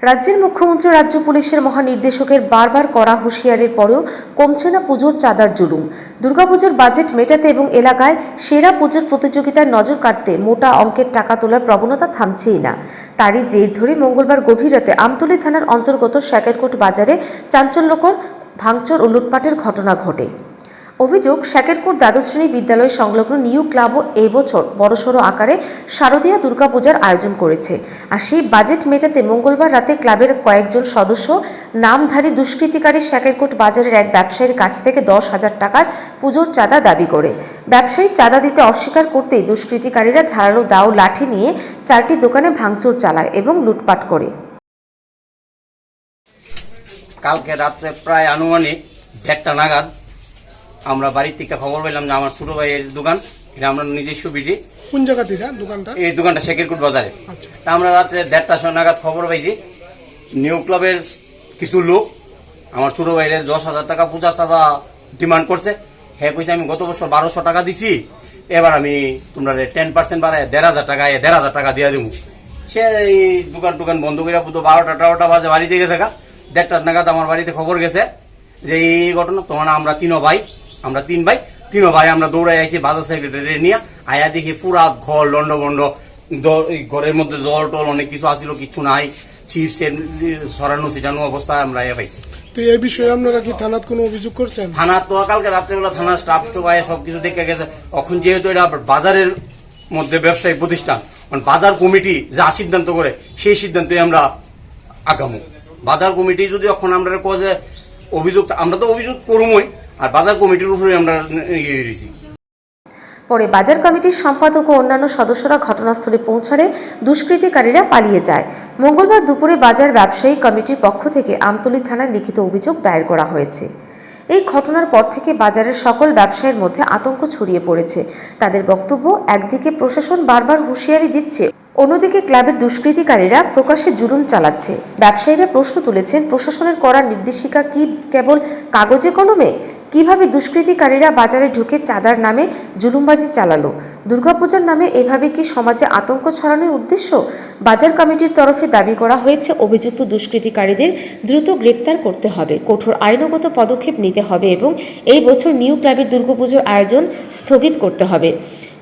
রাজ্যের মুখ্যমন্ত্রী রাজ্য পুলিশের মহানির্দেশকের বারবার কড়া হুঁশিয়ারির পরেও কমছে না পুজোর চাঁদার জুলুম। দুর্গাপুজোর বাজেট মেটাতে এবং এলাকায় সেরা পুজোর প্রতিযোগিতায় নজর কাটতে মোটা অঙ্কের টাকা তোলার প্রবণতা থামছেই না। তারই জের ধরে মঙ্গলবার গভীর রাতে আমতলী থানার অন্তর্গত শ্যাকেরকোট বাজারে চাঞ্চল্যকর ভাঙচুর ও লুটপাটের ঘটনা ঘটে। অভিযোগ, শ্যাকেরকোট দ্বাদশ শ্রেণী বিদ্যালয় সংলগ্ন নিউ ক্লাবও এবছর বড়সড় আকারে শারদীয়া দুর্গাপূজার আয়োজন করেছে। আর সেই বাজেট মেটাতে মঙ্গলবার রাতে ক্লাবের কয়েকজন সদস্য নামধারী দুষ্কৃতিকারী শ্যাকেরকোট বাজারের এক ব্যবসায়ীর কাছ থেকে 10,000 টাকার পুজোর চাঁদা দাবি করে। ব্যবসায়ী চাঁদা দিতে অস্বীকার করতেই দুষ্কৃতিকারীরা ধারালো দাও লাঠি নিয়ে 4টি দোকানে ভাঙচুর চালায় এবং লুটপাট করে। কালকে রাত্রে প্রায় আনুমানিক 1টা নাগাদ আমরা বাড়ির থেকে খবর পেলাম যে আমার ছোট ভাইয়ের দোকান, এটা আমরা নিজস্ব বিডি। কোন জায়গা থেকে দোকানটা? এই দোকানটা শ্যাকেরকোট বাজারে। তা আমরা রাত্রে 1:30 নাগাদ খবর পাইছি নিউ ক্লাবের কিছু লোক আমার ছোট ভাইয়ের 10,000 টাকা পূজার চাঁদা ডিমান্ড করছে। হ্যাঁ কইছে আমি গত বছর 1200 টাকা দিছি, এবার আমি তোমরা 10% বাড়ায় 1,500 টাকা দিয়ে দেবো। সে এই দোকান বন্ধ করে পুরো 12টা বাজে বাড়িতে গেছে। 1:30 নাগাদ আমার বাড়িতে খবর গেছে যে এই ঘটনা। তখন আমরা তিন ভাই আমরা দৌড়াই আইছি বাজার সেক্রেটারি নিয়ে। আয়া দেখি পুরা ঘর লন্ডভন্ড, ঘরের মধ্যে জল টল অনেক কিছু আসিল, কিছু নাই, চিপসের সরানো ছিটানো অবস্থায় আমরা পাইছি। তো এই বিষয়ে আপনারা কি থানাত কোনো অভিযোগ করছেন? থানা তো কালকে রাত্রেবেলা থানার স্টাফ সবকিছু দেখে গেছে। এখন যেহেতু এটা বাজারের মধ্যে ব্যবসায়ী প্রতিষ্ঠান, বাজার কমিটি যা সিদ্ধান্ত করে সেই সিদ্ধান্তে আমরা আগামী। বাজার কমিটি যদি এখন আমরা কয়ে অভিযোগ, আমরা তো অভিযোগ করবই, আর বাজার কমিটির উপরে আমরা ইয়ে। পরে বাজার কমিটির সম্পাদক ও অন্যান্য সদস্যরা ঘটনাস্থলে পৌঁছালে দুষ্কৃতিকারীরা পালিয়ে যায়। মঙ্গলবার দুপুরে বাজার ব্যবসায়ী কমিটির পক্ষ থেকে আমতলী থানায় লিখিত অভিযোগ দায়ের করা হয়েছে। এই ঘটনার পর থেকে বাজারের সকল ব্যবসায়ীর মধ্যে আতঙ্ক ছড়িয়ে পড়েছে। তাদের বক্তব্য, একদিকে প্রশাসন বারবার হুঁশিয়ারি দিচ্ছে, অন্যদিকে ক্লাবের দুষ্কৃতিকারীরা প্রকাশ্যে জুলুম চালাচ্ছে। ব্যবসায়ীরা প্রশ্ন তুলেছেন, প্রশাসনের করা নির্দেশিকা কি কেবল কাগজে কলমে? কিভাবে দুষ্কৃতিকারীরা বাজারে ঢুকে চাঁদার নামে জুলুমবাজি চালালো? দুর্গাপূজার নামে এভাবে কি সমাজে আতঙ্ক ছড়ানোর উদ্দেশ্য? বাজার কমিটির তরফে দাবি করা হয়েছে, অভিযুক্ত দুষ্কৃতিকারীদের দ্রুত গ্রেপ্তার করতে হবে, কঠোর আইনগত পদক্ষেপ নিতে হবে এবং এই বছর নিউ ক্লাবের দুর্গাপুজোর আয়োজন স্থগিত করতে হবে।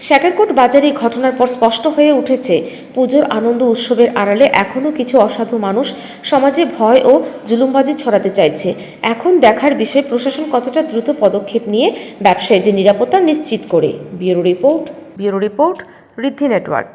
শ্যাকেরকোট বাজারে ঘটনার পর স্পষ্ট হয়ে উঠেছে, পুজোর আনন্দ উৎসবের আড়ালে এখনও কিছু অসাধু মানুষ সমাজে ভয় ও জুলুমবাজি ছড়াতে চাইছে। এখন দেখার বিষয় প্রশাসন কতটা দ্রুত পদক্ষেপ নিয়ে ব্যবসায়ীদের নিরাপত্তা নিশ্চিত করে। ব্যুরো রিপোর্ট ঋদ্ধি নেটওয়ার্ক।